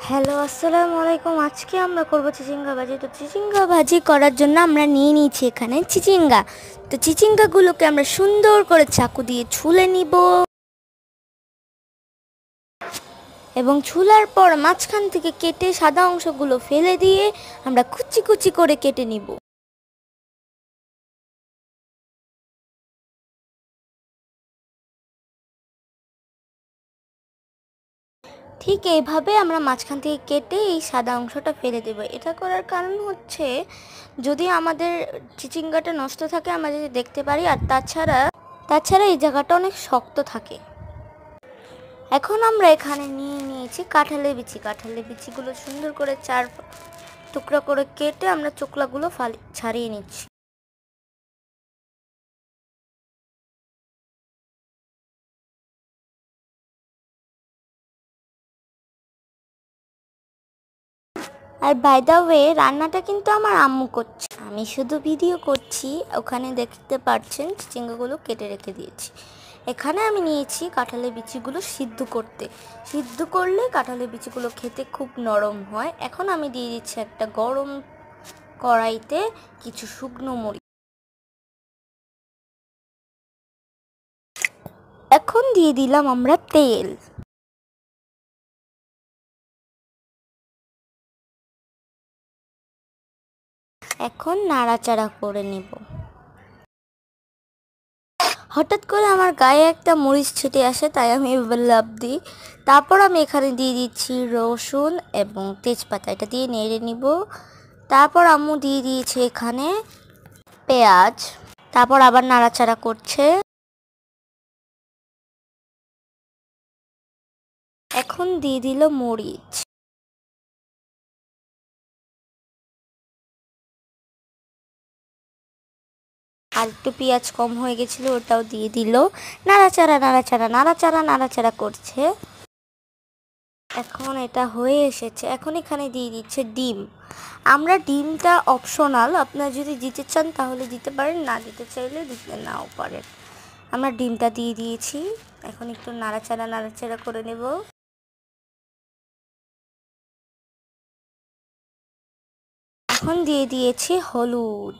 Hello, আসসালামু আলাইকুম। আজকে আমরা করব চিচিঙ্গা ভাজি। তো চিচিঙ্গা ভাজি করার জন্য আমরা নিয়ে নিয়েছি এখানে চিচিঙ্গা। তো চিচিঙ্গাগুলোকে আমরা সুন্দর করে চাকু দিয়ে ছুলে নিব এবং ছুলার পর মাঝখান থেকে কেটে সাদা অংশগুলো ফেলে দিয়ে আমরা কুচি কুচি করে কেটে নিব। ঠিক এইভাবে আমরা মাঝখান থেকে কেটে এই সাদা অংশটা ফেলে দেব। এটা করার কারণ হচ্ছে যদি আমাদের চিচিঙ্গাটা নষ্ট থাকে আমরা যদি দেখতে পারি, আর তাছাড়া এই জায়গাটা অনেক শক্ত থাকে। এখন আমরা এখানে নিয়ে নিয়েছি কাঁঠালের বিচি। কাঁঠালের বিচিগুলো সুন্দর করে 4 টুকরা করে কেটে আমরা চোকলাগুলো ছাড়িয়ে নিচ্ছি। আর বাই দ্য ওয়ে, রান্নাটা কিন্তু আমার আম্মু করছে, আমি শুধু ভিডিও করছি। ওখানে দেখতে পাচ্ছেন চিচিঙ্গাগুলো কেটে রেখে দিয়েছি। এখানে আমি নিয়েছি কাঁঠালের বিচিগুলো সিদ্ধ করতে। সিদ্ধ করলে কাঁঠালের বিচিগুলো খেতে খুব নরম হয়। এখন আমি দিয়ে দিচ্ছি একটা গরম কড়াইতে কিছু শুকনো মরিচ। এখন দিয়ে দিলাম আমরা তেল। এখন নাড়াচাড়া করে নেব। হঠাৎ করে আমার গায়ে একটা মরিচ ছিটে আসে, তাই আমি এভাবে লাফ দিই। তারপর আমি এখানে দিয়ে দিচ্ছি রসুন এবং তেজপাতা, এটা দিয়ে নেড়ে নিব। তারপর আম্মু দিয়ে দিয়েছে এখানে পেঁয়াজ। তারপর আবার নাড়াচাড়া করছে। এখন দিয়ে দিল মরিচ। আর একটু পেঁয়াজ কম হয়ে গেছিলো, ওটাও দিয়ে দিল। নাড়াচাড়া নাড়াচাড়া নাড়াচাড়া নাড়াচাড়া করছে। এখন এটা হয়ে এসেছে। এখন এখানে দিয়ে দিচ্ছে ডিম। আমরা ডিমটা অপশনাল, আপনারা যদি দিতে চান তাহলে দিতে পারেন, না দিতে চাইলে দিতে নাও পারেন। আমরা ডিমটা দিয়ে দিয়েছি। এখন একটু নাড়াচাড়া নাড়াচাড়া করে নেব। এখন দিয়ে দিয়েছি হলুদ।